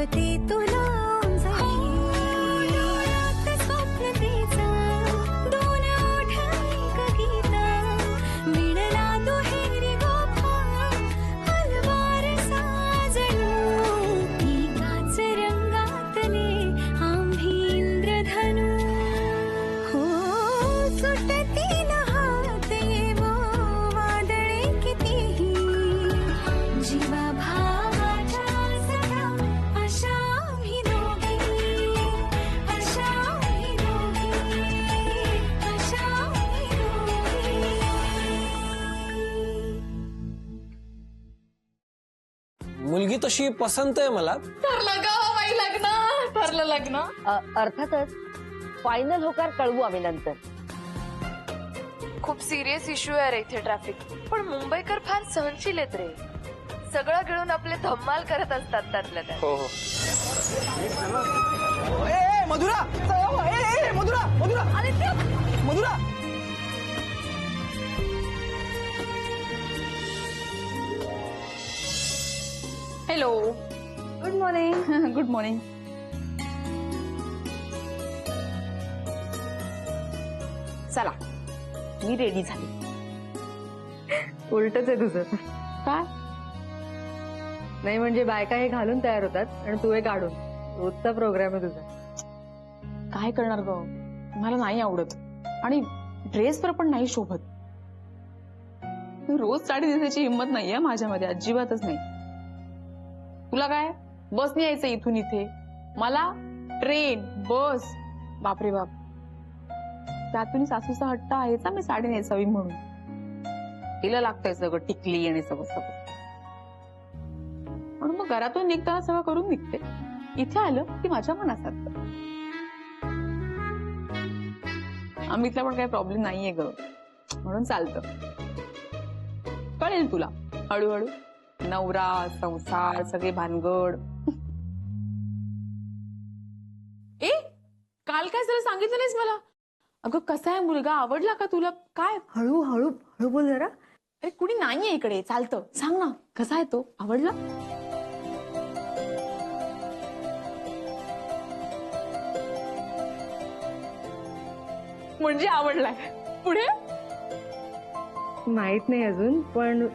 पाहते तुला डोळ्यात स्वप्न तिचं, दोन ओठ एक गीत, विणला दुहेरी गोफा हलवार साजणू, एकाच रंगातले आम्ही इंद्रधनू. हो सुटती न हाते वो वादळे कितीही, जीवा भावाच्या सख्या अशा आम्ही दोघी, अशा आम्ही दोघी, अशा आम्ही दोघी. मुलगी तशी पसंत आहे मला. ठरलं ग बाई लग्न, ठरलं लग्न. अर्थातच फायनल होकार कळवू आम्ही नंतर. खूप सिरियस इश्यू आहे रे इथे ट्रॅफिक, पण मुंबईकर फार सहनशील आहेत रे. सगळं गिळून आपले धम्माल करत असतात त्यातल्या त्यात. हो हो. Madhura Madhura Madhura Madhura. Hello, good morning. Good morning. चला मी रेडी झाली. उलटच आहे तुझं. काय नाही म्हणजे बायका हे घालून तयार होतात आणि तू हे काढून. रोजचा प्रोग्राम आहे तुझा. काय करणार ग, मला नाही आवडत आणि ड्रेसवर पण नाही शोभत. रोज साडी नेसायची हिंमत नाहीये माझ्यामध्ये, अजिबातच नाही. तुला काय बसने यायचं इथून इथे, मला ट्रेन बस, बापरे बाप. त्यातून सासूचा हट्ट आहेचा मी साडी नेसावी म्हणून. तिला लागतंय सगळं टिकली आणि सगळं सगळं, म्हणून मग घरातून निघताना सगळं करून निघते. इथे आलं की माझ्या मनासारखं. अमितला पण काही प्रॉब्लेम नाहीये ग, म्हणून चालतं. कळेल तुला हळूहळू. नवरा संसार सगळे भानगड. ए काल काय झालं सांगितलं नाहीस मला. अगं कसा आहे मुलगा, आवडला का तुला? काय हळू हळू हळू बोल जरा. अरे कुणी नाहीये इकडे, चालतं. सांग ना कसा आहे तो, आवडला? म्हणजे आवडलाय. पुढे माहित नाही अजून, पण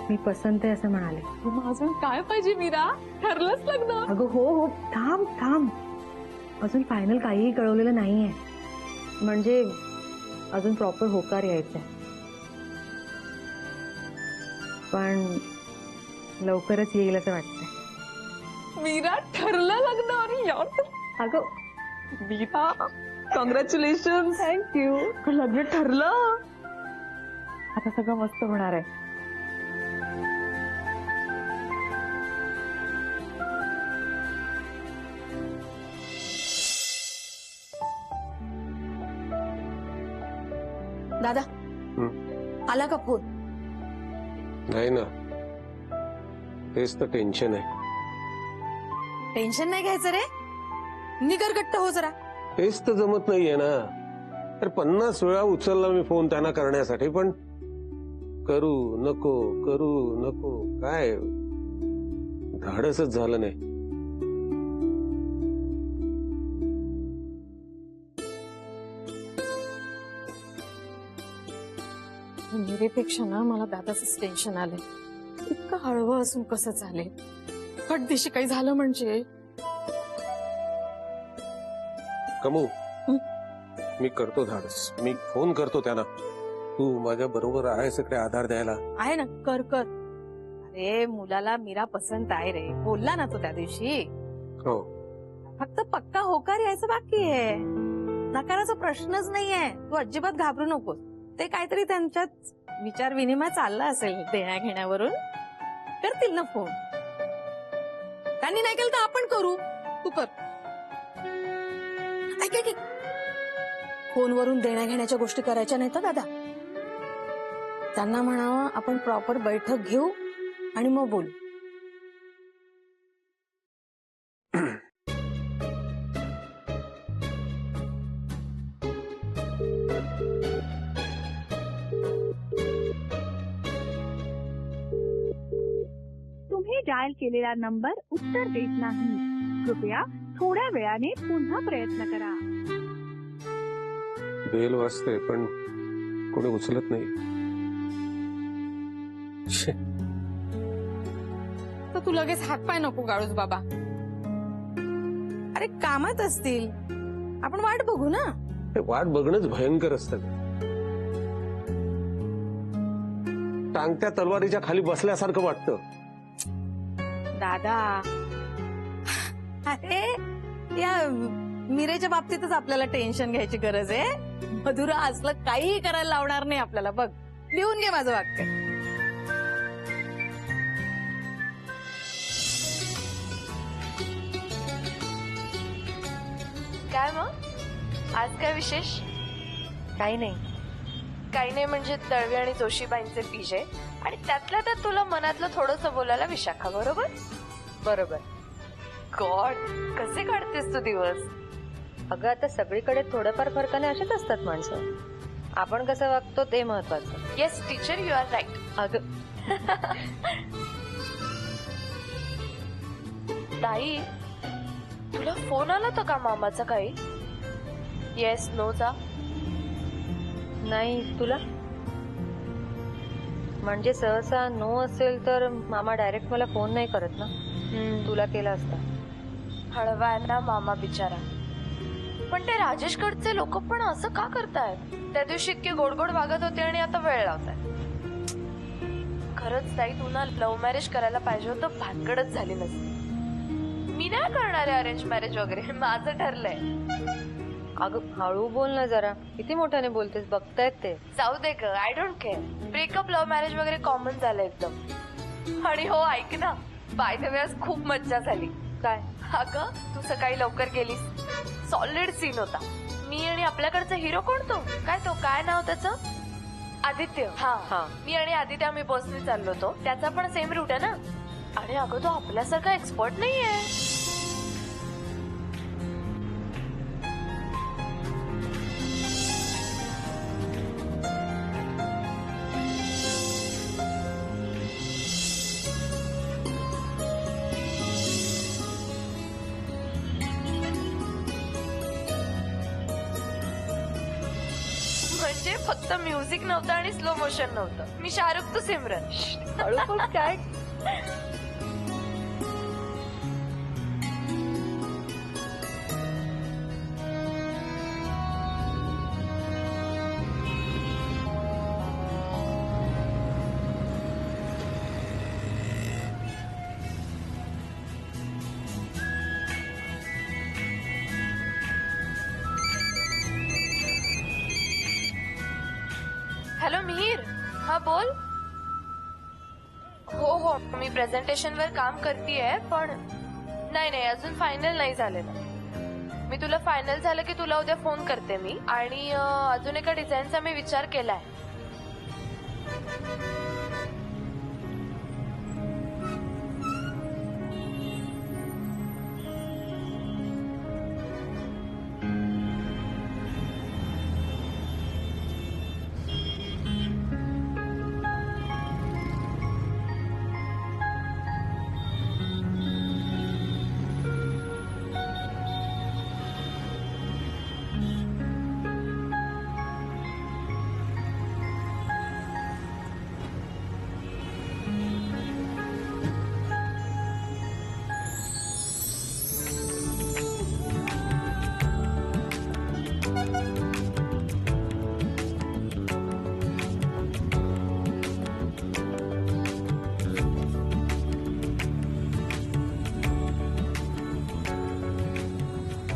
मी पसंत आहे असं म्हणाले. मग अजून काय पाहिजे मीरा, ठरलंच लग्न. अगं हो हो, थांब थांब. अजून फायनल काहीही कळवलेलं नाहीये, म्हणजे अजून प्रॉपर होकार यायचंय. पण लवकरच येईल असं वाटतंय. मीरा ठरलं लग्न. अरे यार अगं मीरा कॉंग्रॅच्युलेशन. थँक्यू. लग्न ठरलं. आता सगळं मस्त होणार आहे. दादा आला का फोन? नाही ना, तेच तर टेन्शन आहे. टेन्शन नाही घ्यायचं रे, निगरगट्ट हो जरा. तेच तर जमत नाहीये ना. तर 50 वेळा उचलला मी फोन त्यांना करण्यासाठी, पण करू नको करू नको, काय धाडसच झालं नाही. मीरेपेक्षा ना मला दादाच टेन्शन आलंय. इतकं हळवं असून कसं चालेल. फटदिशी काही झालं म्हणजे. कमू, मी करतो धाडस. मी फोन करतो त्यांना. तू माझ्या बरोबर आहे सगळे आधार द्यायला. आहे ना, कर कर. अरे मुलाला मीरा पसंत आहे रे, बोलला ना तो त्या दिवशी. हो, फक्त पक्का होकार यायचं बाकी आहे. नकाराचा प्रश्नच नाहीये. तू अजिबात घाबरू नकोस. ते काहीतरी त्यांच्यात विचार विनिमय चालला असेल देण्या घेण्यावरून. करतील ना फोन. त्यांनी नाही केलं तर आपण करू. तू कर. ऐक ऐक, फोनवरून देण्या घेण्याच्या गोष्टी करायच्या नाहीत दादा. त्यांना म्हणावं आपण प्रॉपर बैठक घेऊ आणि मग बोलू. डायल केलेला नंबर उत्तर देत नाही. कृपया थोड्या वेळाने पुन्हा प्रयत्न करा. बेल वाजते पण कोणी उचलत नाही. शे, तर तू लगेच हातपाय नको गाळूस बाबा. अरे कामात असतील, आपण वाट बघू ना. हे वाट बघणंच भयंकर असतं. टांगत्या तलवारीच्या खाली बसल्यासारखं वाटतं. दादा, अरे या मिरेच्या बाबतीतच आपल्याला टेन्शन घ्यायची गरज आहे. मधुरा असलं काहीही करायला लावणार नाही आपल्याला. बघ, लिहून घे माझं वाक्य. काय मग आज काय विशेष? काही नाही. काही नाही म्हणजे दळवी आणि जोशीबाईंचे पीजे आणि त्यातल्या त्यात तुला मनातलं थोडंसं बोलायला विशाखा बरोबर. बरोबर. गॉड, कसे काढतेस तू दिवस? अगं आता सगळीकडे थोडंफार फरकाने असेच असतात माणसं. आपण कसं वागतो ते महत्वाचं. Yes teacher, you are right. अगं ताई, तुला फोन आला होता का मामाचा काही? येस नोचा? नाही. तुला म्हणजे सहसा नो असेल तर मामा डायरेक्ट मला फोन नाही करत ना. तुला केला असता. हळवा आहे ना मामा बिचारा. पण ते राजेशकडचे लोक पण असं का करतायत? त्या दिवशी इतके गोड गोड वागत होते आणि आता वेळ लावताय. खरंच ताई, तू ना लव्ह मॅरेज करायला पाहिजे होतं, भानगडच झाली नसती. मी नाही करणार आहे अरेंज मॅरेज वगैरे, माझं ठरलंय. अगं हळू बोल ना जरा. किती मोठ्याने बोलतेस, बघतायत ते. जाऊ दे ग, I don't care. Breakup love marriage वगैरे कॉमन झालं एकदम. आणि हो ऐक ना, बाय द वे आज खूप मज्जा झाली. काय? अगं तू सकाळी लवकर गेलीस, सॉलिड सीन होता. मी आणि आपल्याकडचा हिरो कोण तो, काय नाव त्याचं? आदित्य. हा, मी आणि आदित्य आम्ही बसने चाललो होतो. त्याचा पण सेम रूट आहे ना. आणि अगं तो आपल्यासारखा एक्सपर्ट नाहीये. म्हणजे फक्त म्युझिक नव्हतं आणि स्लो मोशन नव्हतं. मी शाहरुख, तू सिमरन. हळू बोल. काय? हॅलो मिहीर. हा बोल. हो मी प्रेझेंटेशन वर काम करतेय पण नाही अजून फायनल नाही झालेलं. मी तुला फायनल झालं की तुला उद्या फोन करते मी. आणि अजून एका डिझाईनचा मी विचार केलाय.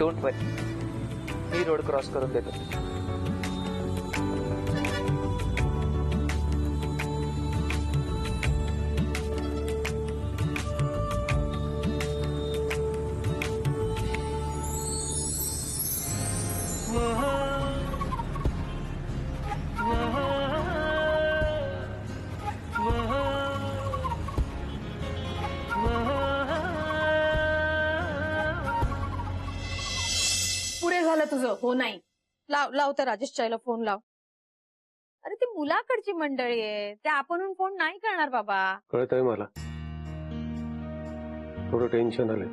Don't worry, me road cross करून देतो. पुरे झालं तुझं. हो नाही. लाव त्या राजेशच्या आईला फोन लाव. अरे ती मुलाकडची मंडळी आहे, त्या आपणहून फोन नाही करणार बाबा. कळतंय मला. थोडं टेन्शन आलंय.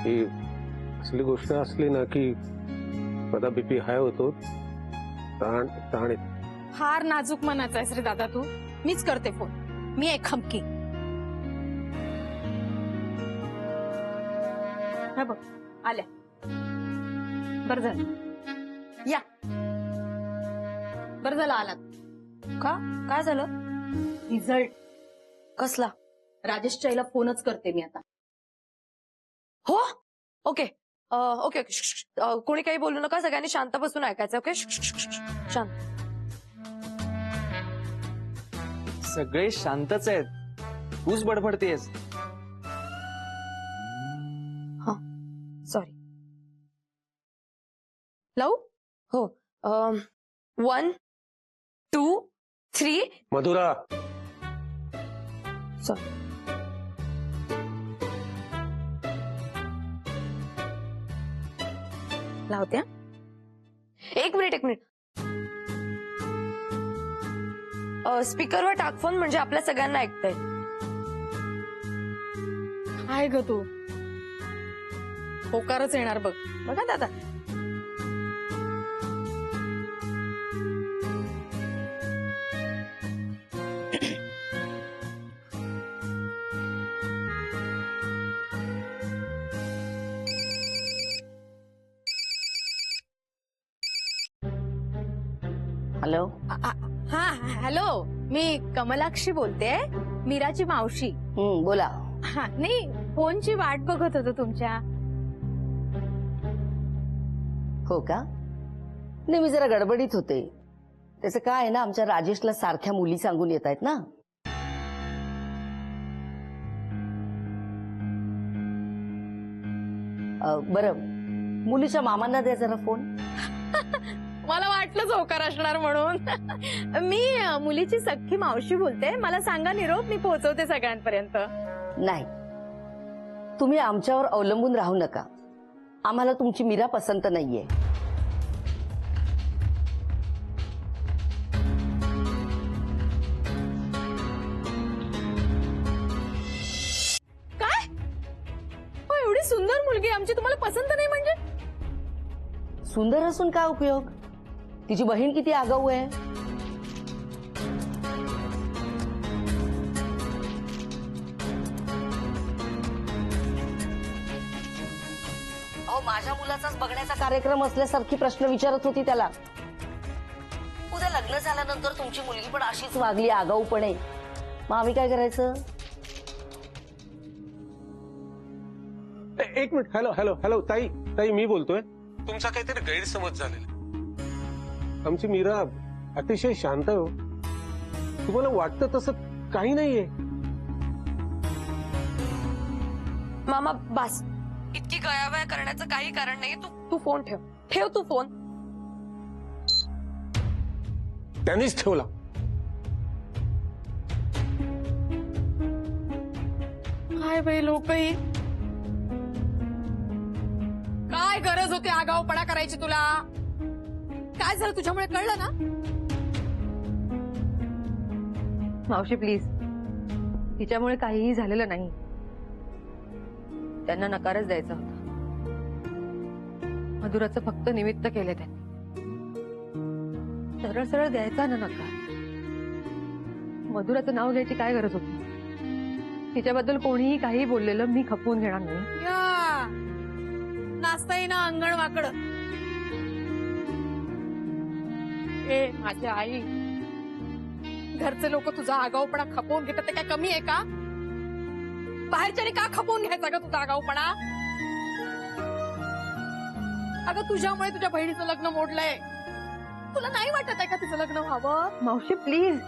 ही असली गोष्ट असली ना की माझा बीपी हाय होतो, ताण ताण येतो. फार नाजूक मनाचा आहेस रे दादा तू. मीच करते फोन. मी एक खमकी. हा बघ आल्या. बरं झालं या. बरं झालं आलात. का काय झालं? रिझल्ट कसला? राजेशच्या आईला फोनच करते मी आता. हो ओके ओके ओके कोणी काही बोलू नका, सगळ्यांनी शांत बसून ऐकायचं. ओके शांत. सगळे शांतच आहेत, तूच बडबडतेस. सॉरी. लावू? हो 1 2 3. मधुरा, सॉरी. लावत्या. एक मिनिट. स्पीकरवर टाक फोन, म्हणजे आपल्या सगळ्यांना ऐकता येईल. काय ग तू? होकारच येणार बघ. बघा दादा. हॅलो. हा हॅलो, मी कमलाक्षी बोलते, मीराची मावशी. बोला. हा नाही, फोनची वाट बघत होतो तुमच्या. हो का? नाही, मी जरा गडबडीत होते. त्याचं काय आहे ना, आमच्या राजेशला सारख्या मुली सांगून येत आहेत ना. बरं, मुलीच्या मामांना द्या जरा फोन. मला वाटलंच होकार असणार म्हणून. मी मुलीची सख्खी मावशी बोलते. मला सांगा निरोप, मी पोहोचवते सगळ्यांपर्यंत. नाही, तुम्ही आमच्यावर अवलंबून राहू नका. आम्हाला तुमची मीरा पसंत नाहीये. काय? एवढी सुंदर मुलगी आमची तुम्हाला पसंत नाही म्हणजे? सुंदर असून काय उपयोग? तिची बहीण किती आगाऊ आहे. अहो, माझ्या मुलाचाच बघण्याचा कार्यक्रम असल्यासारखी प्रश्न विचारत होती त्याला. उद्या लग्न झाल्यानंतर तुमची मुलगी पण अशीच वागली आगाऊपणे, मग आम्ही काय करायचं? एक मिनिट. हॅलो हॅलो हॅलो ताई, ताई मी बोलतोय. तुमचा काहीतरी गैरसमज झालेला. आमची मीरा अतिशय शांत आहे. तुम्हाला वाटतं तसं काही नाहीये. मामा बास. इतकी गयावया करण्याचं काही कारण नाही. तू फोन ठेव तू फोन. त्यांनीच ठेवला. काय बाई लोकही. काय गरज होती आगाऊपणा करायची तुला? काय झालं तुझ्यामुळे, कळलं ना? मावशी प्लीज, तिच्यामुळे काहीही झालेलं नाही. त्यांना नकारच द्यायचा होता. मधुराचं फक्त निमित्त केले त्यांनी. सरळ सरळ द्यायचा ना नकार. मधुराचं नाव घ्यायची काय गरज होती? तिच्याबद्दल कोणीही काही बोललेलं मी खपवून घेणार नाही. नाचता येईना अंगण वाकड. ए माझी आई, घरचे लोक तुझा आगाऊपणा खपवून घेतात ते काय कमी आहे का? बाहेरच्याने का खपवून घ्यायचा का तुझा आगाऊपणा? अगं तुझ्यामुळे तुझ्या बहिणीचं लग्न मोडलंय. तुला नाही वाटत आहे का तिचं लग्न व्हावं? मावशी प्लीज,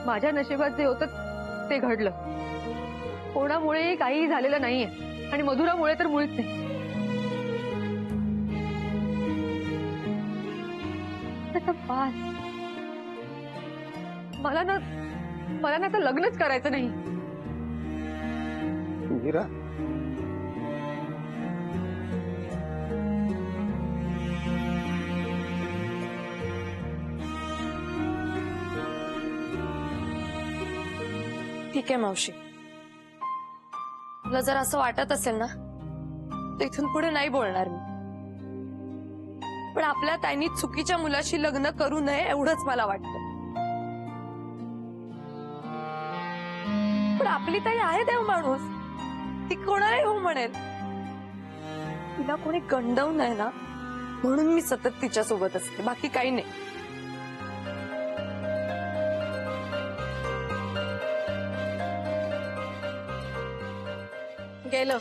माझ्या नशिबात जे होतं ते घडलं. कोणामुळे काही झालेलं नाहीये आणि मधुरामुळे तर मुळीच नाही. बास, मला ना आता लग्नच करायचं नाही. मीरा, ठीक आहे मावशी, तुला जर असं वाटत असेल ना तर इथून पुढे नाही बोलणार मी. पण आपल्या ताईंनी चुकीच्या मुलाशी लग्न करू नये एवढंच मला वाटतं. पण आपली ताई आहे देव माणूस, ती कोणालाही हो म्हणेल. तिला कोणी गंडवू नये ना म्हणून मी सतत तिच्या सोबत असते, बाकी काही नाही. गेलं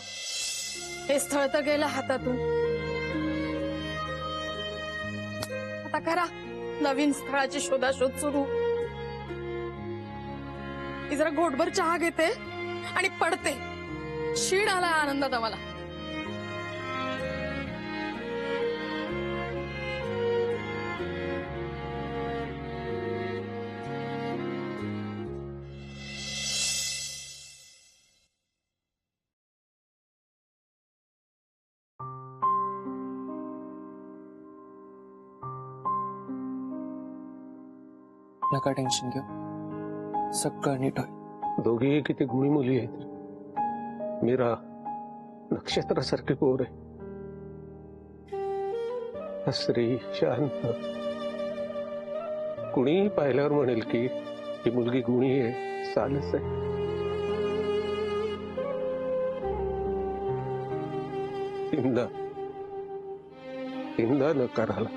हे स्थळ तर गेलं हातातून. आता करा नवीन स्थळाची शोधाशोध सुरू. मी जरा घोटभर चहा घेते आणि पडते. शीण आला आनंदात आम्हाला. नका टेन्शन घेऊ, सगळं नीट होईल. दोघी किती गुणी मुली आहेत. मीरा नक्षत्रासारखी पोर आहे, हसरी शांत. कुणी पाहिल्यावर म्हणेल की ही मुलगी गुणी आहे, सालस आहे. तीनदा नकार आला.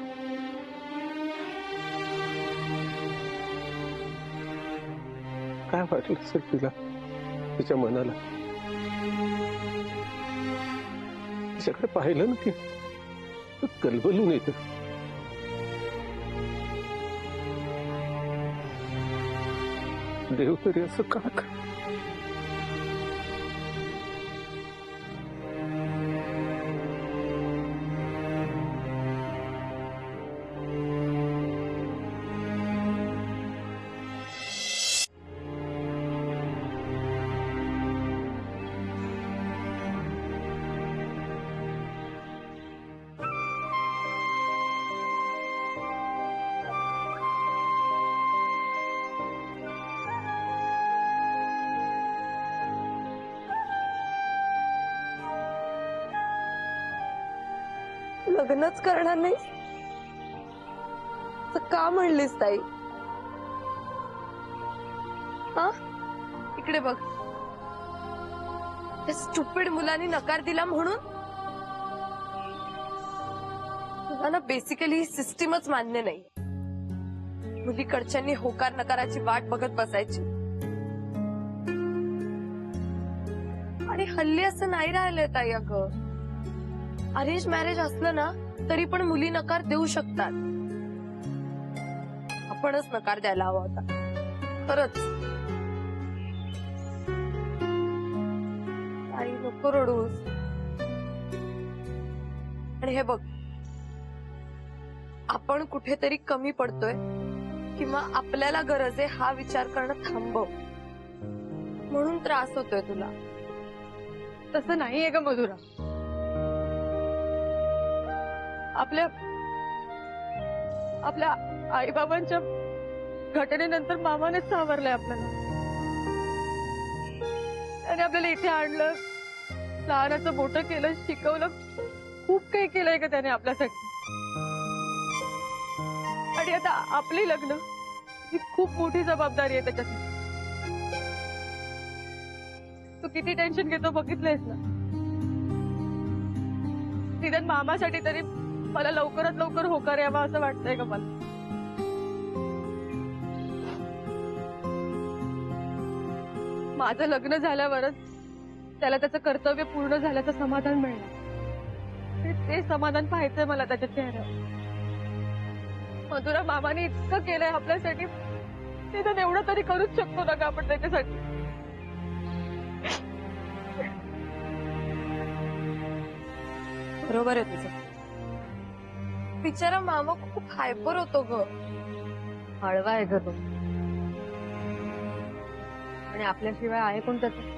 काय वाटलं सर तिला, तिच्या मनाला? तिच्याकडे पाहिलं ना की कलबलून येत. देव तरी असं का? लग्नच करणार नाही तर का म्हणलीस ताई? हा इकडे बघ, त्या स्टुपिड मुलांनी नकार दिला म्हणून तुला ना बेसिकली सिस्टीमच मान्य नाही. मुलीकडच्यांनी होकार नकाराची वाट बघत बसायची. आणि हल्ली असं नाही राहिलंय ताई. अगं अरेंज मॅरेज असलं ना तरी पण मुली नकार देऊ शकतात. आपणच नकार द्यायला हवा होता खरंच. आई नको रडूस. आणि हे बघ, आपण कुठेतरी कमी पडतोय किंवा आपल्याला गरज आहे हा विचार करणं थांबव. म्हणून त्रास होतोय तुला. तसं नाहीये का मधुरा? आपल्या आईबाबांच्या घटनेनंतर मामानेच सावरलंय आपल्याला. त्याने आपल्याला इथे आणलं, लहानाचं मोठं केलं, शिकवलं, खूप काही केलंय का त्याने आपल्यासाठी. आणि आता आपली लग्न ही खूप मोठी जबाबदारी आहे त्याच्यासाठी. तू किती टेन्शन घेतो बघितलंयस ना. निदान मामासाठी तरी मला लवकरात लवकर होकार यावा असं वाटतंय का मला. माझं लग्न झाल्यावरच त्याला त्याचं कर्तव्य पूर्ण झाल्याचं समाधान मिळणार. ते समाधान पाहायचंय मला त्याच्या चेहऱ्यावर. मधुरा, मामाने इतकं केलंय आपल्यासाठी, निदान एवढं तरी करूच शकतो ना का आपण त्याच्यासाठी. बरोबर आहे तुझं. बिचारा मामा खूप हायपर होतो ग. हळवा आहे ग तो. आणि आपल्याशिवाय आहे कोण त्याचं?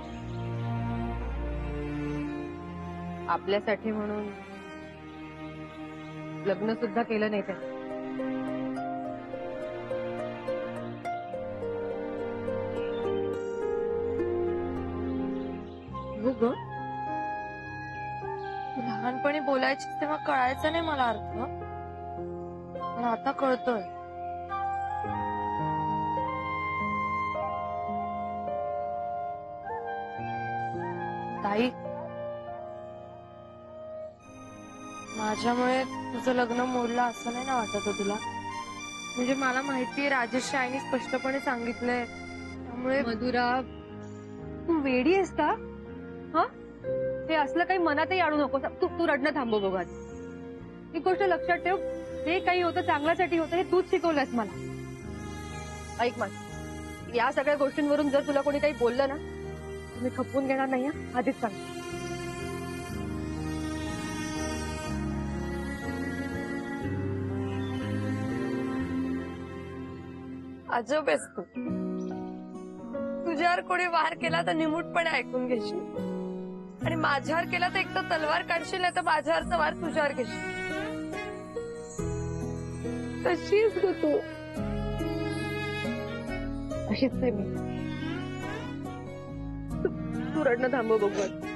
आपल्यासाठी म्हणून लग्न सुद्धा केलं नाही त्याने. खूप ग? तू लहानपणी बोलायची तेव्हा कळायचं नाही मला अर्थ, पण आता कळतोय. ताई, माझ्यामुळे तुझं लग्न मोडलं असं नाही ना वाटत हो तुला? म्हणजे मला माहितीये राजेशच्या आईने स्पष्टपणे सांगितलंय, त्यामुळे मधुरा, तू वेडी आहेस का? हा, हे असलं काही मनातही आणू नको. तू रडणं थांबव बघा. एक गोष्ट लक्षात ठेव, हे काही होतं चांगल्यासाठी होतं, हे तूच शिकवलंयस मला. ऐक माझं, या सगळ्या गोष्टींवरून जर तुला कोणी काही बोललं ना, मी खपवून घेणार नाही हं, आधीच सांग. अजब आहेस तू. तुझ्यावर कोणी वार केला तर निमूटपणे ऐकून घेशील, आणि माझ्यावर केला तर एक तर तलवार काढशील, नाही तर माझ्यावरचा वार तुझ्यावर घेशील. कशीच ग तू? अशीच आहे मी. तू रडणं थांबव बघ.